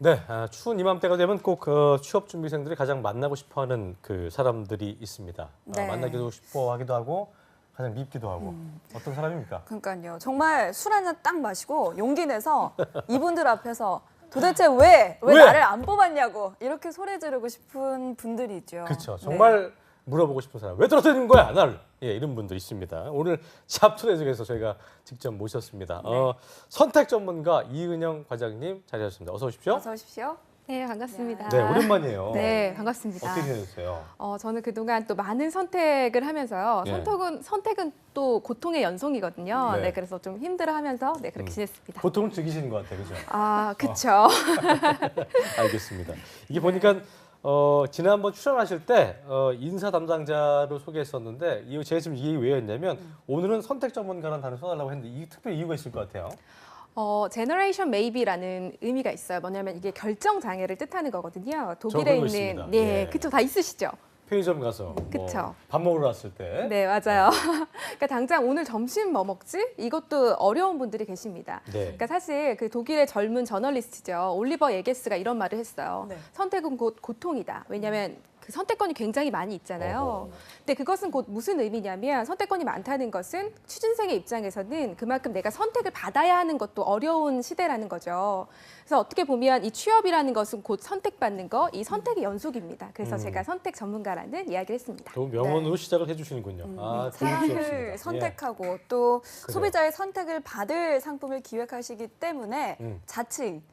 네, 추운 이맘때가 되면 꼭 취업 준비생들이 가장 만나고 싶어하는 그 사람들이 있습니다. 네. 만나기도 싶어하기도 하고 가장 밉기도 하고 어떤 사람입니까? 그러니까요. 정말 술 한 잔 딱 마시고 용기 내서 이분들 앞에서 도대체 왜 나를 안 뽑았냐고 이렇게 소리 지르고 싶은 분들이 있죠. 그렇죠. 정말 물어보고 싶은 사람. 왜 떨어뜨리는 거야, 나를? 예, 이런 분들 있습니다. 오늘 샵투레저에서 저희가 직접 모셨습니다. 선택 전문가 이은영 과장님 자리하셨습니다. 어서 오십시오. 어서 오십시오. 네, 반갑습니다. 네, 오랜만이에요. 네, 반갑습니다. 어떻게 지내셨어요? 저는 그동안 또 많은 선택을 하면서요. 예. 선택은 또 고통의 연속이거든요. 네. 네, 그래서 좀 힘들어하면서 그렇게 지냈습니다. 고통을 즐기시는 것 같아요, 그죠? 그렇죠. 알겠습니다. 이게 보니까 지난번 출연하실 때 인사 담당자로 소개했었는데 제가 지금 이게 왜였냐면 오늘은 선택 전문가라는 단어 써달라고 했는데 이 특별 이유가 있을 것 같아요. 제너레이션 메이비라는 의미가 있어요. 뭐냐면 이게 결정 장애를 뜻하는 거거든요. 독일에 그런 거 있는 있습니다. 네, 예. 그쵸, 다 있으시죠. 편의점 가서 그쵸. 밥 먹으러 왔을 때 네, 맞아요. 그러니까 당장 오늘 점심 뭐 먹지? 이것도 어려운 분들이 계십니다. 네. 그러니까 사실 그 독일의 젊은 저널리스트죠. 올리버 예게스가 이런 말을 했어요. 네. 선택은 곧 고통이다. 왜냐하면 그 선택권이 굉장히 많이 있잖아요. 어허. 근데 그것은 곧 무슨 의미냐면 선택권이 많다는 것은 취준생의 입장에서는 그만큼 내가 선택을 받아야 하는 것도 어려운 시대라는 거죠. 그래서 어떻게 보면 이 취업이라는 것은 곧 선택받는 거, 이 선택의 연속입니다. 그래서 제가 선택 전문가라는 이야기를 했습니다. 또 명언으로 시작을 해주시는군요. 사람을 고급스럽습니다. 선택하고 또 소비자의 선택을 받을 상품을 기획하시기 때문에 자칭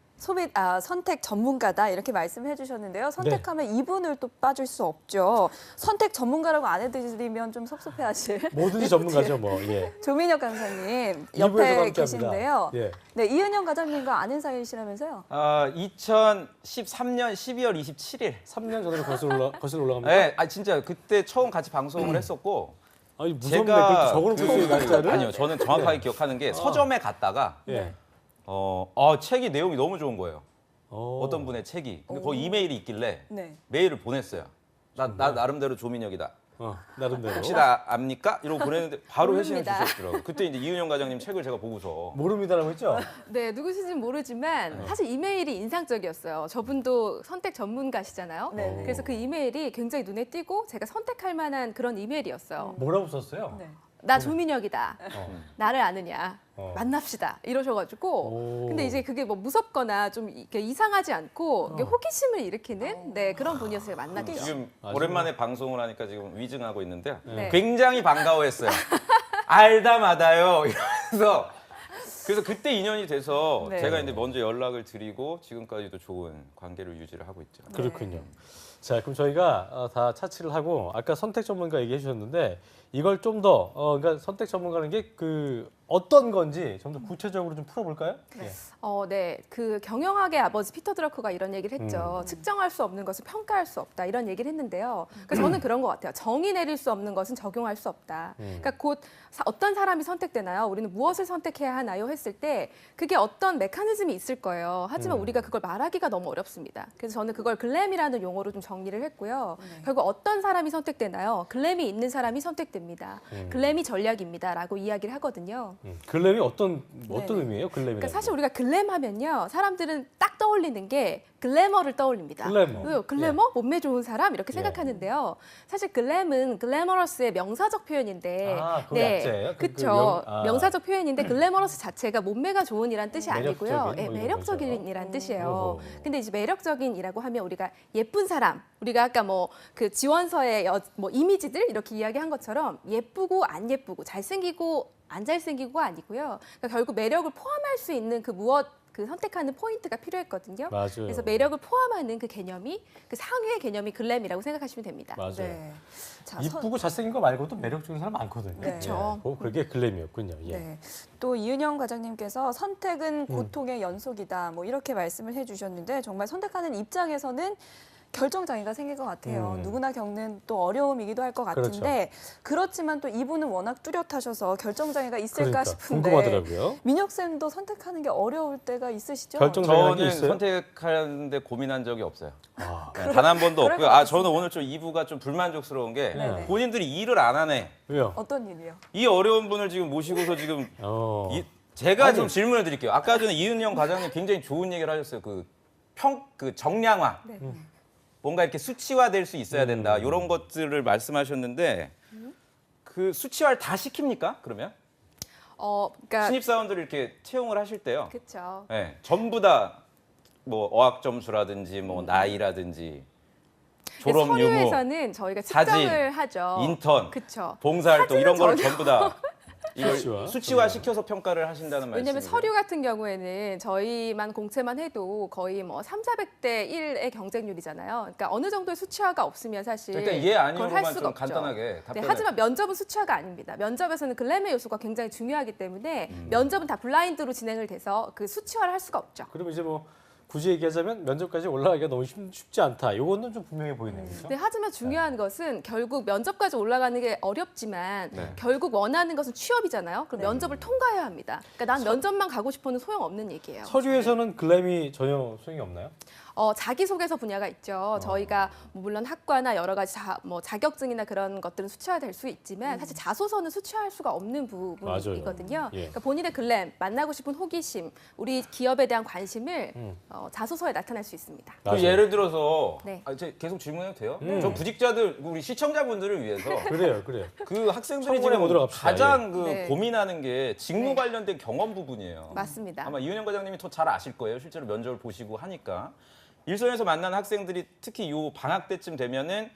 선택 전문가다 이렇게 말씀해 주셨는데요. 선택하면 이분을 또 빠질 수 없죠. 선택 전문가라고 안 해드리면 좀 섭섭해하실 뭐든지 전문가죠, 뭐. 예. 조민혁 강사님 이부에서 옆에 함께합니다. 계신데요. 예. 네, 이은영 과장님과 아는 사이시라면서요? 2013년 12월 27일. 3년 전으로 거슬러 올라갑니다. 네, 진짜 그때 처음 같이 방송을 했었고 아니 무섭네. 그렇게 적어놓고 있어요, 날짜를. 아니요, 저는 정확하게 기억하는 게 서점에 갔다가 예. 책이 내용이 너무 좋은 거예요. 어. 어떤 분의 책이. 근데 거기 이메일이 있길래 네. 메일을 보냈어요. 나 나름대로 조민혁이다. 나름대로. 혹시 나 압니까? 이러고 보냈는데 바로 회신을 모릅니다. 주셨더라고요. 그때 이제 이은영 과장님 책을 제가 보고서 모릅니다라고 했죠? 네, 누구신지는 모르지만 사실 이메일이 인상적이었어요. 저분도 선택 전문가시잖아요. 네. 그래서 그 이메일이 굉장히 눈에 띄고 제가 선택할 만한 그런 이메일이었어요. 뭐라고 썼어요? 네. 나 조민혁이다. 나를 아느냐. 어. 만납시다. 이러셔가지고. 오. 근데 이제 그게 뭐 무섭거나 좀 이렇게 이상하지 않고 이게 호기심을 일으키는 네, 그런 분이어서 제가 만났죠. 지금 아주- 오랜만에 방송을 하니까 지금 위증하고 있는데요. 네. 굉장히 반가워했어요. 알다 마다요. 이러면서 그래서 그때 인연이 돼서 네. 제가 이제 먼저 연락을 드리고 지금까지도 좋은 관계를 유지를 하고 있죠. 그렇군요. 자, 그럼 저희가 다 차치를 하고 아까 선택 전문가 얘기해 주셨는데 이걸 좀 더 그러니까 선택 전문가라는 게 그 어떤 건지 좀 더 구체적으로 좀 풀어볼까요? 예. 네. 그 경영학의 아버지 피터 드러커가 이런 얘기를 했죠. 측정할 수 없는 것을 평가할 수 없다. 이런 얘기를 했는데요. 그래서 저는 그런 것 같아요. 정의 내릴 수 없는 것은 적용할 수 없다. 그러니까 곧 어떤 사람이 선택되나요? 우리는 무엇을 선택해야 하나요? 했을 때 그게 어떤 메커니즘이 있을 거예요. 하지만 우리가 그걸 말하기가 너무 어렵습니다. 그래서 저는 그걸 글램이라는 용어로 좀 정리를 했고요. 결국 어떤 사람이 선택되나요? 글램이 있는 사람이 선택됩니다. 글램이 전략입니다라고 이야기를 하거든요. 글램이 어떤 네네. 의미예요? 글램이. 그러니까 사실 우리가 글램 하면요. 사람들은 딱 떠올리는 게 글래머를 떠올립니다. 글래머. 왜요? 글래머? 몸매 좋은 사람? 이렇게 예. 생각하는데요. 사실 글램은 글래머러스의 명사적 표현인데 그거 약자예요? 그렇죠. 명사적 표현인데 글래머러스 자체가 몸매가 좋은이란 뜻이 매력적인 아니고요. 뭐 이런 매력적인이란 뜻이에요. 어허. 근데 이제 매력적인이라고 하면 우리가 예쁜 사람, 우리가 아까 뭐 그 지원서의 뭐 이미지들 이렇게 이야기한 것처럼 예쁘고 안 예쁘고 잘생기고 안 잘생기고가 아니고요. 그러니까 결국 매력을 포함할 수 있는 그 선택하는 포인트가 필요했거든요. 맞아요. 그래서 매력을 포함하는 그 개념이 그 상위의 개념이 글램이라고 생각하시면 됩니다. 맞아요. 네. 자, 이쁘고 잘생긴 거 말고도 매력적인 사람 많거든요. 네. 그쵸. 그게 글램이었군요. 예. 네. 또 이은영 과장님께서 선택은 고통의 연속이다. 뭐 이렇게 말씀을 해주셨는데 정말 선택하는 입장에서는 결정 장애가 생길 것 같아요. 누구나 겪는 또 어려움이기도 할 것 같은데 그렇지만 또 이분은 워낙 뚜렷하셔서 결정 장애가 있을까 그러니까 싶은데 궁금하더라고요. 민혁 쌤도 선택하는 게 어려울 때가 있으시죠? 결정 장애가 저는 있어요? 선택하는데 고민한 적이 없어요. 아, 단 한 번도 그럴 없고요. 것 저는 오늘 좀 2부가 좀 불만족스러운 게 네네. 본인들이 일을 안 하네. 왜요? 어떤 일이요? 이 어려운 분을 지금 모시고서 지금 어. 제가 아니. 좀 질문을 드릴게요. 아까 전에 이은영 과장님 굉장히 좋은 얘기를 하셨어요. 그 그 정량화, 네. 뭔가 이렇게 수치화될 수 있어야 된다. 이런 것들을 말씀하셨는데 그 수치화를 다 시킵니까? 그러면 그러니까 신입사원들을 이렇게 채용을 하실 때요. 그렇죠. 네, 전부 다 뭐 어학 점수라든지 뭐 나이라든지 졸업 유무, 서류에서는 저희가 사진, 측정을 하죠. 인턴, 그렇죠. 봉사활동 이런 거를 전혀- 전부 다 이걸 수치화? 수치화 시켜서 평가를 하신다는 왜냐하면 말씀이세요? 서류 같은 경우에는 저희만 공채만 해도 거의 뭐 3,400대 1의 경쟁률이잖아요. 그러니까 어느 정도의 수치화가 없으면 사실 일단 예 그걸 할 아니요로만 수가 좀 없죠. 간단하게 네, 답변을. 하지만 면접은 수치화가 아닙니다. 면접에서는 글램의 요소가 굉장히 중요하기 때문에 면접은 다 블라인드로 진행을 돼서 그 수치화를 할 수가 없죠. 그러면 이제 뭐 굳이 얘기하자면 면접까지 올라가기가 너무 쉽지 않다. 이거는 좀 분명해 보이네요. 그렇죠? 네, 하지만 중요한 것은 결국 면접까지 올라가는 게 어렵지만 네. 결국 원하는 것은 취업이잖아요. 그럼 면접을 통과해야 합니다. 그러니까 난 면접만 가고 싶어는 소용없는 얘기예요. 서류에서는 글램이 전혀 소용이 없나요? 자기소개서 분야가 있죠. 저희가 뭐 물론 학과나 여러 가지 뭐 자격증이나 그런 것들은 수치화될 수 있지만 사실 자소서는 수치화할 수가 없는 부분이거든요. 예. 그러니까 본인의 글램, 만나고 싶은 호기심, 우리 기업에 대한 관심을 자소서에 나타낼 수 있습니다. 그 맞아요. 예를 들어서 네. 제가 계속 질문해도 돼요? 저 부직자들 우리 시청자분들을 위해서 그래요. 그 학생들이 청문회 지금 모드로 갑시다. 가장 그 네. 고민하는 게 직무 네. 관련된 경험 부분이에요. 맞습니다. 아마 이은영 과장님이 더 잘 아실 거예요. 실제로 면접을 보시고 하니까. 일선에서 만난 학생들이 특히 요 방학 때쯤 되면은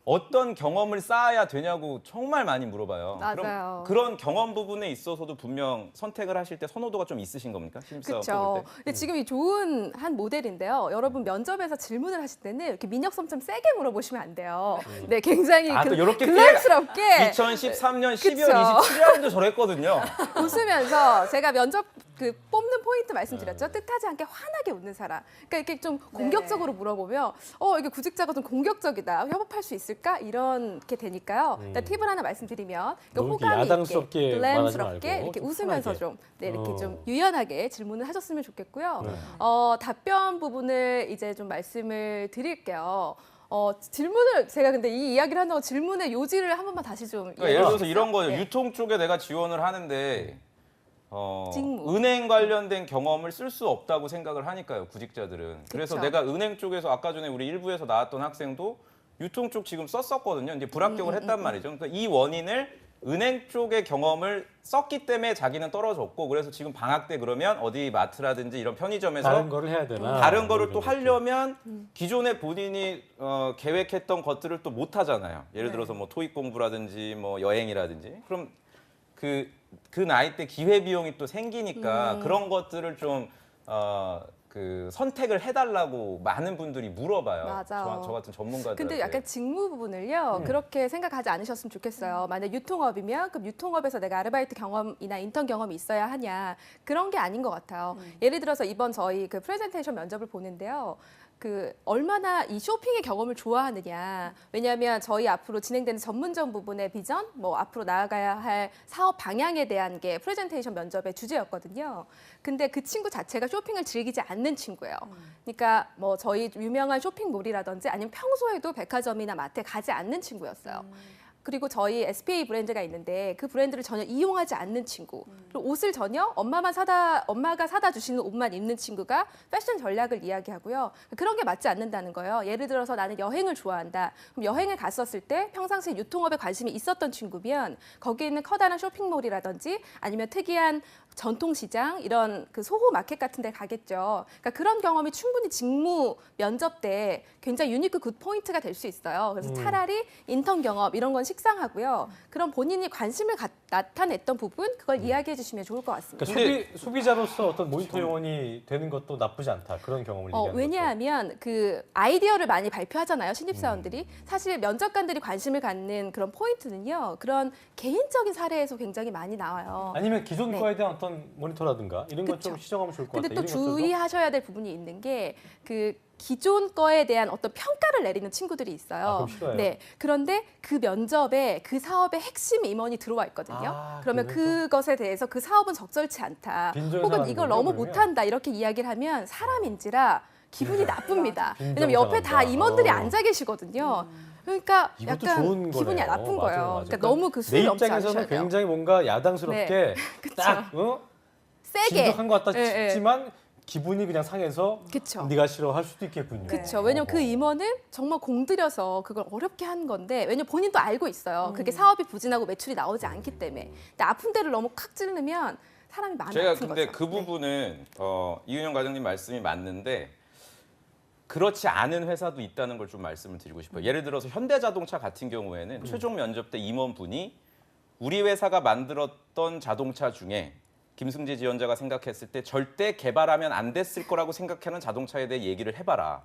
어떤 경험을 쌓아야 되냐고 정말 많이 물어봐요. 맞아요. 그럼 그런 경험 부분에 있어서도 분명 선택을 하실 때 선호도가 좀 있으신 겁니까? 신입사원 뽑을 그렇죠. 때? 근데 지금 이 좋은 한 모델인데요. 여러분 면접에서 질문을 하실 때는 이렇게 민혁성 좀 세게 물어보시면 안 돼요. 네, 굉장히 또 이렇게 글램스럽게 2013년 그쵸. 12월 27일에도 저랬거든요. 웃으면서 제가 면접 그 뽑는 포인트 말씀드렸죠. 뜻하지 않게 환하게 웃는 사람. 그러니까 이렇게 좀 공격적으로 물어보면 이게 구직자가 좀 공격적이다. 협업할 수 있을까? 이렇게 되니까요. 일단 팁을 하나 말씀드리면 너무 이렇게 호감이 야당스럽게 있게, 말하지 글램스럽게 말고 이렇게 좀 웃으면서 편하게. 좀 이렇게 좀 어. 유연하게 질문을 하셨으면 좋겠고요. 네. 답변 부분을 이제 좀 말씀을 드릴게요. 질문을 제가 근데 이 이야기를 한다고 질문의 요지를 한 번만 다시 좀 그러니까 예를 들어서 이해해 이런 거예요. 네. 유통 쪽에 내가 지원을 하는데 직무. 은행 관련된 경험을 쓸 수 없다고 생각을 하니까요. 구직자들은. 그래서 그쵸. 내가 은행 쪽에서 아까 전에 우리 일부에서 나왔던 학생도 유통 쪽 지금 썼었거든요. 이제 불합격을 했단 말이죠. 그러니까 이 원인을 은행 쪽의 경험을 썼기 때문에 자기는 떨어졌고 그래서 지금 방학 때 그러면 어디 마트라든지 이런 편의점에서 다른 거를 해야 되나? 다른 거를 뭐 또 이런 것들. 하려면 기존에 본인이 계획했던 것들을 또 못 하잖아요. 예를 네. 들어서 뭐 토익 공부라든지 뭐 여행이라든지. 그럼 그 나이 때 기회 비용이 또 생기니까 그런 것들을 좀 선택을 해달라고 많은 분들이 물어봐요. 맞아요. 저 같은 전문가들. 근데 약간 직무 부분을요 그렇게 생각하지 않으셨으면 좋겠어요. 만약 유통업이면 그럼 유통업에서 내가 아르바이트 경험이나 인턴 경험이 있어야 하냐 그런 게 아닌 것 같아요. 예를 들어서 이번 저희 그 프레젠테이션 면접을 보는데요. 얼마나 이 쇼핑의 경험을 좋아하느냐. 왜냐하면 저희 앞으로 진행되는 전문점 부분의 비전, 뭐 앞으로 나아가야 할 사업 방향에 대한 게 프레젠테이션 면접의 주제였거든요. 근데 그 친구 자체가 쇼핑을 즐기지 않는 친구예요. 그러니까 뭐 저희 유명한 쇼핑몰이라든지 아니면 평소에도 백화점이나 마트에 가지 않는 친구였어요. 그리고 저희 SPA 브랜드가 있는데 그 브랜드를 전혀 이용하지 않는 친구. 그리고 옷을 전혀 엄마가 사다 주시는 옷만 입는 친구가 패션 전략을 이야기하고요. 그런 게 맞지 않는다는 거예요. 예를 들어서 나는 여행을 좋아한다. 그럼 여행을 갔었을 때 평상시에 유통업에 관심이 있었던 친구면 거기에 있는 커다란 쇼핑몰이라든지 아니면 특이한 전통시장 이런 그 소호 마켓 같은 데 가겠죠. 그러니까 그런 경험이 충분히 직무 면접 때 굉장히 유니크 굿 포인트가 될 수 있어요. 그래서 차라리 인턴 경험 이런 건 식상하고요. 그런 본인이 관심을 나타냈던 부분 그걸 이야기해 주시면 좋을 것 같습니다. 그러니까 소비자로서 어떤 모니터 요원이 되는 것도 나쁘지 않다. 그런 경험을 얘기하는 거죠. 왜냐하면 그 아이디어를 많이 발표하잖아요. 신입사원들이. 사실 면접관들이 관심을 갖는 그런 포인트는요. 그런 개인적인 사례에서 굉장히 많이 나와요. 아니면 기존 네. 거에 대한 어떤 모니터라든가 이런 것 좀 그쵸. 시정하면 좋을 것 근데 같아요. 또 이런 것들도? 주의하셔야 될 부분이 있는 게 그 기존 거에 대한 어떤 평가를 내리는 친구들이 있어요. 그럼 싫어요? 네. 그런데 그 면접에 그 사업의 핵심 임원이 들어와 있거든요. 그러면 그러면 그것에 대해서 그 사업은 적절치 않다. 빈정상하는 혹은 이걸 거죠, 너무 그러면? 못한다 이렇게 이야기를 하면 사람인지라 기분이 나쁩니다. 왜냐면 빈정상한다. 옆에 다 임원들이 앉아 계시거든요. 그러니까 이것도 약간 좋은 기분이 거네요. 나쁜 맞아요, 거예요. 맞아요. 그러니까 너무 그 수를 내 넘지 입장에서는 않으셔야 돼요. 굉장히 뭔가 야당스럽게 네. 딱 세게. 진득한 것 같다 예, 예. 싶지만 기분이 그냥 상해서 그쵸. 네가 싫어할 수도 있겠군요. 그렇죠. 왜냐면 그 임원은 정말 공들여서 그걸 어렵게 한 건데 왜냐면 본인도 알고 있어요. 그게 사업이 부진하고 매출이 나오지 않기 때문에. 근데 아픈 데를 너무 칵 찌르면 사람이 마음이 제가 아픈 근데 거죠. 그 부분은 이윤영 과장님 말씀이 맞는데 그렇지 않은 회사도 있다는 걸 좀 말씀을 드리고 싶어요. 예를 들어서 현대자동차 같은 경우에는 최종 면접 때 임원분이 우리 회사가 만들었던 자동차 중에 김승재 지원자가 생각했을 때 절대 개발하면 안 됐을 거라고 생각하는 자동차에 대해 얘기를 해봐라.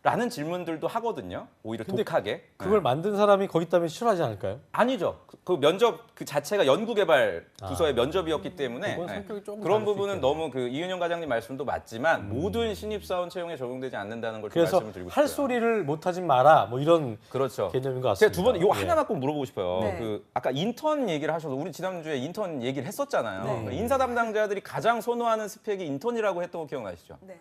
라는 질문들도 하거든요. 오히려 근데 독하게. 그걸 만든 사람이 거기 있다면 싫어하지 않을까요? 아니죠. 그 면접 그 자체가 연구개발 부서의 면접이었기 때문에 그건 성격이 조금 그런 다를 수 부분은 있겠네요. 너무 그 이윤영 과장님 말씀도 맞지만 모든 신입사원 채용에 적용되지 않는다는 걸 좀 그래서 말씀을 드리고 싶어요. 할 소리를 못하지 마라 뭐 이런 그렇죠. 개념인 것 제가 같습니다. 두 번 요 예. 하나만 꼭 물어보고 싶어요. 네. 그 아까 인턴 얘기를 하셔서 우리 지난주에 인턴 얘기를 했었잖아요. 네. 인사 담당자들이 가장 선호하는 스펙이 인턴이라고 했던 거 기억나시죠? 네.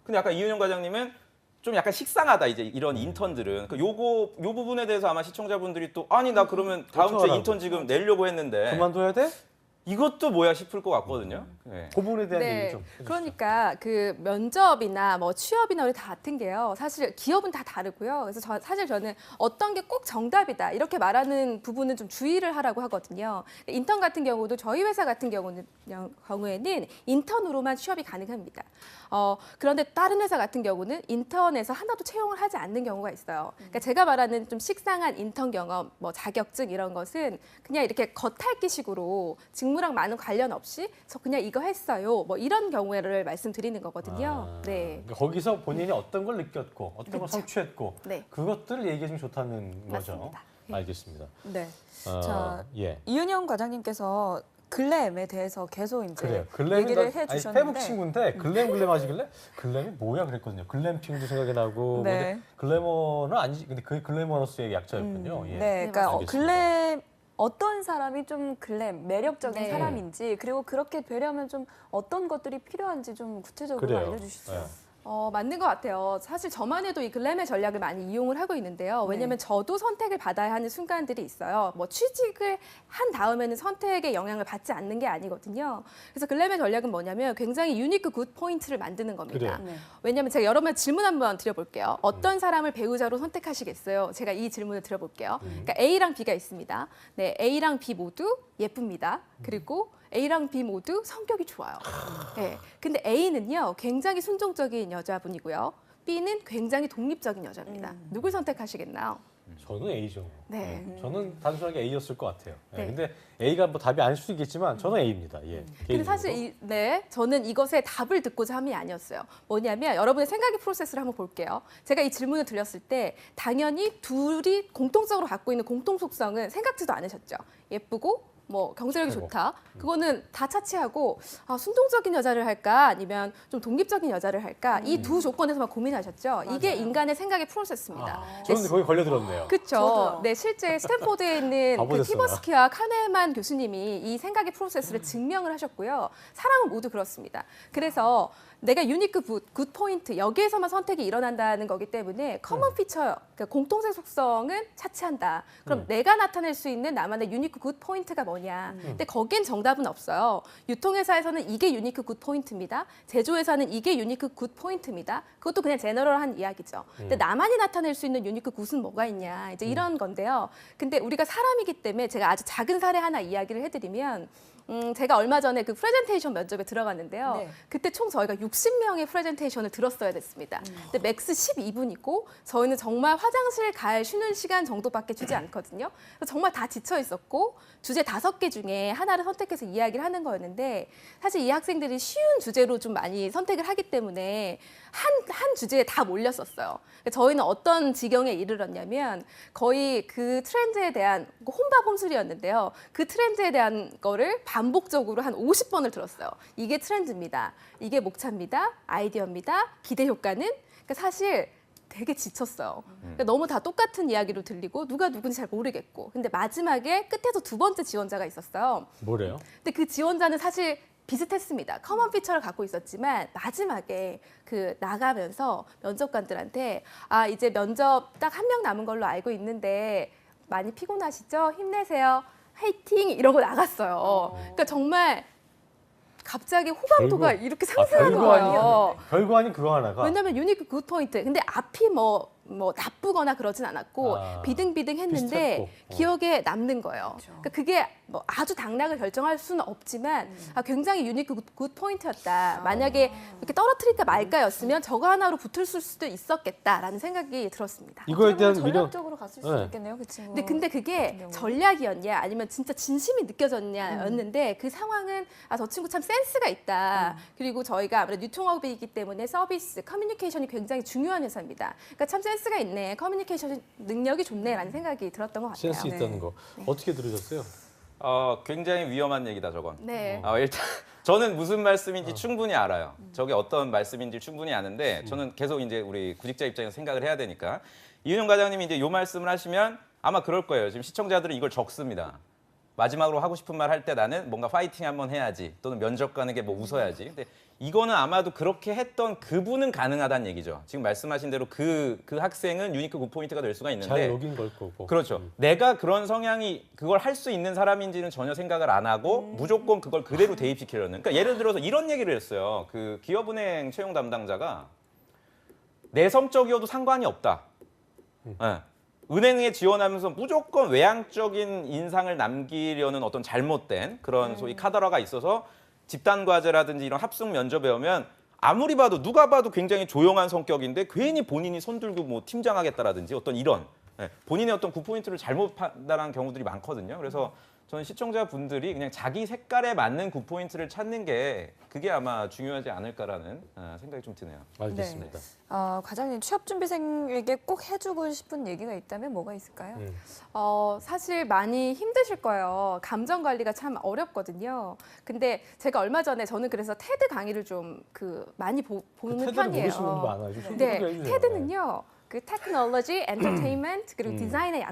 근데 아까 이윤영 과장님은 좀 약간 식상하다 이제 이런 인턴들은 요 부분에 대해서 아마 시청자분들이 또 아니 나 그러면 다음 주에 어떡하라고. 인턴 지금 내려고 했는데 그만둬야 돼? 이것도 뭐야 싶을 것 같거든요. 네. 그 부분에 대한 얘기 좀 해주시죠. 그러니까 그 면접이나 뭐 취업이나 우리 다 같은 게요. 사실 기업은 다 다르고요. 그래서 사실 저는 어떤 게 꼭 정답이다 이렇게 말하는 부분은 좀 주의를 하라고 하거든요. 인턴 같은 경우도 저희 회사 같은 경우에는 인턴으로만 취업이 가능합니다. 그런데 다른 회사 같은 경우는 인턴에서 하나도 채용을 하지 않는 경우가 있어요. 그러니까 제가 말하는 좀 식상한 인턴 경험, 뭐 자격증 이런 것은 그냥 이렇게 겉핥기식으로 직무랑 많은 관련 없이 저 그냥 이거 했어요. 뭐 이런 경우를 말씀드리는 거거든요. 아, 네. 그러니까 거기서 본인이 어떤 걸 느꼈고 어떤 걸 그쵸. 성취했고 네. 그것들을 얘기해 주면 좋다는 거죠. 맞습니다. 알겠습니다. 네. 어, 자, 예. 이윤영 과장님께서 글램에 대해서 계속 이제 그래요. 글램이 얘기를 나- 아니, 해주셨는데 페북 친구인데 글램 하시길래 글램이 뭐야 그랬거든요. 글램핑도 생각이 나고 네. 근데 글래머는 아니지. 근데 그게 글래머러스의 약자였군요. 예. 네, 네, 그러니까 맞습니다. 글램 어떤 사람이 좀 글램 매력적인 네. 사람인지 그리고 그렇게 되려면 좀 어떤 것들이 필요한지 좀 구체적으로 그래요. 알려주시죠. 예. 맞는 것 같아요. 사실 저만 해도 이 글램의 전략을 많이 이용을 하고 있는데요. 왜냐하면 저도 선택을 받아야 하는 순간들이 있어요. 뭐 취직을 한 다음에는 선택의 영향을 받지 않는 게 아니거든요. 그래서 글램의 전략은 뭐냐면 굉장히 유니크 굿 포인트를 만드는 겁니다. 그래요. 네. 왜냐하면 제가 여러분 질문 한번 드려볼게요. 어떤 사람을 배우자로 선택하시겠어요? 제가 이 질문을 드려볼게요. 그러니까 A랑 B가 있습니다. 네, A랑 B 모두 예쁩니다. 그리고 A랑 B 모두 성격이 좋아요. 네, 근데 A는요 굉장히 순종적인 여자분이고요. B는 굉장히 독립적인 여자입니다. 누굴 선택하시겠나요? 저는 A죠. 네. 저는 단순하게 A였을 것 같아요. 예. 네. 근데 A가 뭐 답이 아닐 수도 있겠지만 저는 A입니다. 예. 근데 사실 저는 이것에 답을 듣고자 함이 아니었어요. 뭐냐면 여러분의 생각의 프로세스를 한번 볼게요. 제가 이 질문을 드렸을 때 당연히 둘이 공통적으로 갖고 있는 공통 속성은 생각지도 않으셨죠. 예쁘고 뭐 경제력이 아이고. 좋다. 그거는 다 차치하고 순동적인 여자를 할까 아니면 좀 독립적인 여자를 할까 이 두 조건에서만 고민하셨죠. 이게 인간의 생각의 프로세스입니다. 저는 거기 걸려들었네요. 그렇죠. 저도요. 네, 실제 스탠포드에 있는 바보 그 됐어요. 티버스키와 카네만 교수님이 이 생각의 프로세스를 증명을 하셨고요. 사람은 모두 그렇습니다. 그래서 내가 유니크 굿 포인트 여기에서만 선택이 일어난다는 거기 때문에 커먼 피처 그러니까 공통적 속성은 차치한다. 그럼 내가 나타낼 수 있는 나만의 유니크 굿 포인트가 뭐냐? 근데 거긴 정답은 없어요. 유통회사에서는 이게 유니크 굿 포인트입니다. 제조회사는 이게 유니크 굿 포인트입니다. 그것도 그냥 제너럴한 이야기죠. 근데 나만이 나타낼 수 있는 유니크 굿은 뭐가 있냐? 이제 이런 건데요. 근데 우리가 사람이기 때문에 제가 아주 작은 사례 하나 이야기를 해드리면. 제가 얼마 전에 그 프레젠테이션 면접에 들어갔는데요. 네. 그때 총 저희가 60명의 프레젠테이션을 들었어야 됐습니다. 근데 맥스 12분이고 저희는 정말 화장실 갈 쉬는 시간 정도밖에 주지 않거든요. 그래서 정말 다 지쳐 있었고 주제 5개 중에 하나를 선택해서 이야기를 하는 거였는데 사실 이 학생들이 쉬운 주제로 좀 많이 선택을 하기 때문에 한 주제에 다 몰렸었어요. 저희는 어떤 지경에 이르렀냐면 거의 그 트렌드에 대한 혼밥 홈술이었는데요. 그 트렌드에 대한 거를 반복적으로 한 50번을 들었어요. 이게 트렌드입니다. 이게 목차입니다. 아이디어입니다. 기대 효과는? 그러니까 사실 되게 지쳤어요. 그러니까 너무 다 똑같은 이야기로 들리고 누가 누군지 잘 모르겠고. 근데 마지막에 끝에서 두 번째 지원자가 있었어요. 뭐래요? 근데 그 지원자는 사실 비슷했습니다. 커먼 피처를 갖고 있었지만 마지막에 그 나가면서 면접관들한테 이제 면접 딱 한 명 남은 걸로 알고 있는데 많이 피곤하시죠? 힘내세요. 화이팅! 이러고 나갔어요. 그러니까 정말 갑자기 호감도가 별거- 이렇게 상승하는 별거 거예요. 별거 아닌 그거 하나가. 왜냐면 유니크 굿 포인트. 근데 앞이 뭐 나쁘거나 그러진 않았고 아, 비등비등했는데 비슷했고. 기억에 남는 거예요. 그렇죠. 그러니까 그게 뭐 아주 당락을 결정할 수는 없지만 굉장히 유니크 굿 포인트였다. 만약에 이렇게 떨어뜨릴까 말까였으면 저거 하나로 붙을 수도 있었겠다라는 생각이 들었습니다. 이거에 대한 어떻게 보면 민영 전략적으로 갔을 수도 네. 있겠네요, 그 친구. 근데 같은 그게 경우는. 전략이었냐 아니면 진짜 진심이 느껴졌냐였는데 그 상황은 저 친구 참 센스가 있다. 그리고 저희가 아무래도 유통업이기 때문에 서비스, 커뮤니케이션이 굉장히 중요한 회사입니다. 그러니까 참 센스가 있네, 커뮤니케이션 능력이 좋네라는 생각이 들었던 것 같아요. 센스 있다는 거 어떻게 들으셨어요? 굉장히 위험한 얘기다 저건. 네. 일단 저는 무슨 말씀인지 충분히 알아요. 저게 어떤 말씀인지 충분히 아는데 저는 계속 이제 우리 구직자 입장에서 생각을 해야 되니까 이은영 과장님이 이제 요 말씀을 하시면 아마 그럴 거예요. 지금 시청자들은 이걸 적습니다. 마지막으로 하고 싶은 말 할 때 나는 뭔가 파이팅 한번 해야지 또는 면접 가는 게 뭐 웃어야지. 근데 이거는 아마도 그렇게 했던 그분은 가능하다는 얘기죠. 지금 말씀하신 대로 그 학생은 유니크 굿포인트가 될 수가 있는데 잘 녹인 걸 거고. 그렇죠. 내가 그런 성향이 그걸 할 수 있는 사람인지는 전혀 생각을 안 하고 무조건 그걸 그대로 대입시키려는. 그러니까 예를 들어서 이런 얘기를 했어요. 그 기업은행 채용 담당자가 내성적이어도 상관이 없다. 예. 은행에 지원하면서 무조건 외향적인 인상을 남기려는 어떤 잘못된 그런 소위 카더라가 있어서 집단 과제라든지 이런 합숙 면접에 오면 아무리 봐도 누가 봐도 굉장히 조용한 성격인데 괜히 본인이 손들고 뭐 팀장하겠다라든지 어떤 이런 본인의 어떤 굿포인트를 잘못 판단한 경우들이 많거든요. 그래서 저는 시청자분들이 그냥 자기 색깔에 맞는 굿포인트를 찾는 게 그게 아마 중요하지 않을까라는 생각이 좀 드네요. 알겠습니다. 과장님 취업준비생에게 꼭 해주고 싶은 얘기가 있다면 뭐가 있을까요? 사실 많이 힘드실 거예요. 감정 관리가 참 어렵거든요. 근데 제가 얼마 전에 저는 그래서 테드 강의를 좀 많이 보는 테드를 편이에요. 모르시는 분 많아요. 좀 소개 네, 좀 해주세요. 테드는요. 그 테크놀로지, 엔터테인먼트 그리고 디자인의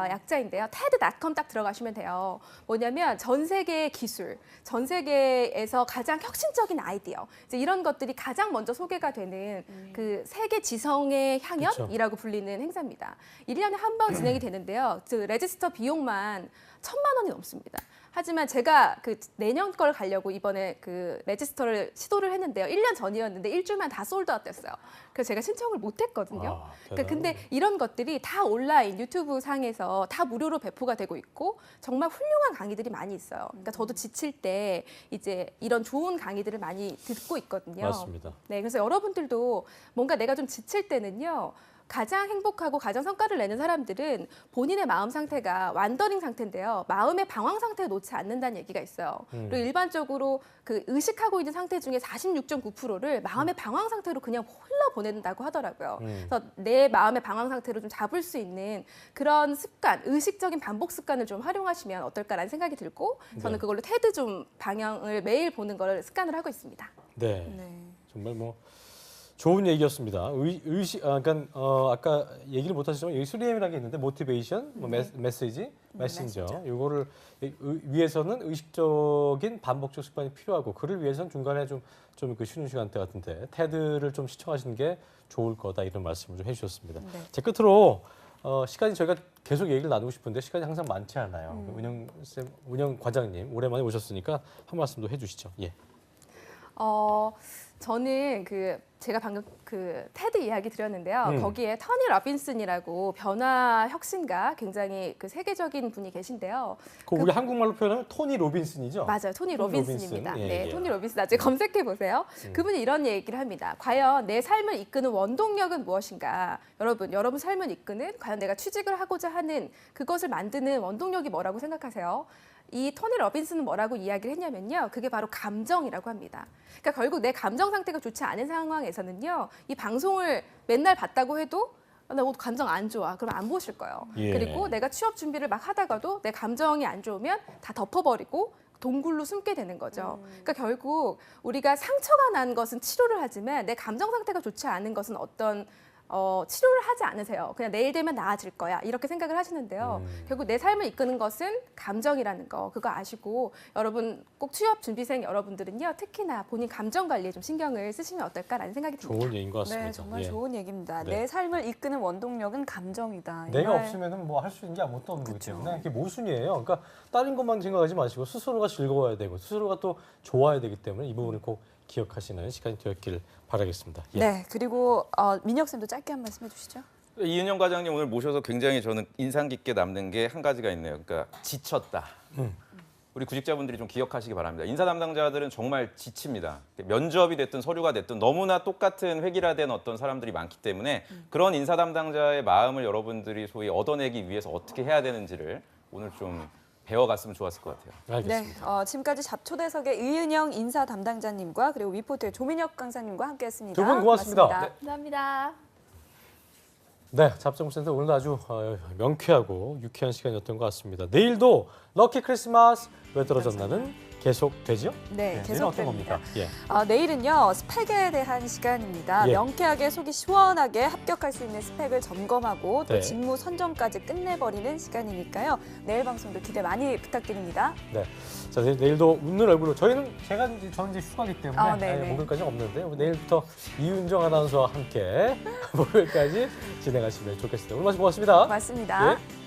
약자인데요. TED.com 딱 들어가시면 돼요. 뭐냐면 전 세계의 기술, 전 세계에서 가장 혁신적인 아이디어, 이제 이런 것들이 가장 먼저 소개가 되는 그 세계 지성의 향연이라고 불리는 행사입니다. 1년에 한 번 진행이 되는데요. 그 레지스터 비용만 1,000만 원이 넘습니다. 하지만 제가 그 내년 걸 가려고 이번에 그 레지스터를 시도를 했는데요. 1년 전이었는데 일주일만 다 솔드아웃 됐어요. 그래서 제가 신청을 못 했거든요. 근데 이런 것들이 다 온라인 유튜브 상에서 다 무료로 배포가 되고 있고 정말 훌륭한 강의들이 많이 있어요. 그러니까 저도 지칠 때 이제 이런 좋은 강의들을 많이 듣고 있거든요. 맞습니다. 네, 그래서 여러분들도 뭔가 내가 좀 지칠 때는요. 가장 행복하고 가장 성과를 내는 사람들은 본인의 마음 상태가 완더링 상태인데요. 마음의 방황 상태에 놓지 않는다는 얘기가 있어요. 그리고 일반적으로 그 의식하고 있는 상태 중에 46.9%를 마음의 방황 상태로 그냥 흘러 보낸다고 하더라고요. 그래서 내 마음의 방황 상태로 좀 잡을 수 있는 그런 습관, 의식적인 반복 습관을 좀 활용하시면 어떨까라는 생각이 들고 저는 네. 그걸로 테드 좀 방향을 매일 보는 걸 습관을 하고 있습니다. 네. 네. 정말 뭐 좋은 얘기였습니다. 그러니까 아까 얘기를 못하셨지만 여기 3M이라는 게 있는데 모티베이션, 뭐 메시지, 메신저. 이거를 위해서는 의식적인 반복적 습관이 필요하고 그를 위해서는 중간에 좀 그 쉬는 시간대 같은데 테드를 좀 시청하시는 게 좋을 거다 이런 말씀을 좀 해주셨습니다. 네. 제 끝으로 시간이 저희가 계속 얘기를 나누고 싶은데 시간이 항상 많지 않아요. 운영 과장님 오랜만에 오셨으니까 한 말씀도 해주시죠. 예. 저는 제가 방금 테드 이야기 드렸는데요. 거기에 터니 로빈슨이라고 변화 혁신가 굉장히 세계적인 분이 계신데요. 우리 한국말로 표현하면 토니 로빈슨이죠? 맞아요. 토니 로빈슨입니다. 로빈슨. 네, 예. 토니 로빈슨 나중에 검색해 보세요. 그분이 이런 얘기를 합니다. 과연 내 삶을 이끄는 원동력은 무엇인가? 여러분 삶을 이끄는 과연 내가 취직을 하고자 하는 그것을 만드는 원동력이 뭐라고 생각하세요? 이 토니 로빈슨은 뭐라고 이야기를 했냐면요. 그게 바로 감정이라고 합니다. 그러니까 결국 내 감정 상태가 좋지 않은 상황에서는요. 이 방송을 맨날 봤다고 해도 나 오늘 감정 안 좋아. 그럼 안 보실 거예요. 예. 그리고 내가 취업 준비를 막 하다가도 내 감정이 안 좋으면 다 덮어버리고 동굴로 숨게 되는 거죠. 그러니까 결국 우리가 상처가 난 것은 치료를 하지만 내 감정 상태가 좋지 않은 것은 어떤 치료를 하지 않으세요. 그냥 내일 되면 나아질 거야 이렇게 생각을 하시는데요. 결국 내 삶을 이끄는 것은 감정이라는 거 그거 아시고 여러분 꼭 취업 준비생 여러분들은요 특히나 본인 감정 관리에 좀 신경을 쓰시면 어떨까라는 생각이 듭니다. 좋은 얘기인 것 같습니다. 네, 정말 예. 좋은 얘기입니다. 네. 내 삶을 이끄는 원동력은 감정이다. 이 내가 말 없으면은 뭐 할 수 있는 게 아무것도 없는 거기 그쵸. 때문에 이게 모순이에요. 그러니까 다른 것만 생각하지 마시고 스스로가 즐거워야 되고 스스로가 또 좋아야 되기 때문에 이 부분을 꼭 기억하시는 시간이 되었길 바라겠습니다. 예. 네, 그리고 민혁 쌤도 짧게 한 말씀 해주시죠. 이은영 과장님 오늘 모셔서 굉장히 저는 인상 깊게 남는 게 한 가지가 있네요. 그러니까 지쳤다. 우리 구직자분들이 좀 기억하시기 바랍니다. 인사 담당자들은 정말 지칩니다. 면접이 됐든 서류가 됐든 너무나 똑같은 획일화된 어떤 사람들이 많기 때문에 그런 인사 담당자의 마음을 여러분들이 소위 얻어내기 위해서 어떻게 해야 되는지를 오늘 좀 배워갔으면 좋았을 것 같아요. 알겠습니다. 네, 지금까지 잡초대석의 이은영 인사 담당자님과 그리고 위포트의 조민혁 강사님과 함께했습니다. 두 분 고맙습니다. 감사합니다. 네, 잡정센터 오늘도 아주 명쾌하고 유쾌한 시간이었던 것 같습니다. 내일도 럭키 크리스마스 왜 떨어졌나는 계속되죠? 네, 내일은 계속됩니다. 어떤 겁니까? 예. 내일은요 스펙에 대한 시간입니다. 예. 명쾌하게 속이 시원하게 합격할 수 있는 스펙을 점검하고 또 네. 직무 선정까지 끝내버리는 시간이니까요. 내일 방송도 기대 많이 부탁드립니다. 네. 자, 내일도 웃는 얼굴로 저는 이제 휴가기 때문에 네네. 목요일까지는 없는데 내일부터 이윤정 아나운서와 함께 목요일까지 진행하시면 좋겠습니다. 오늘 말씀 고맙습니다. 고맙습니다. 예.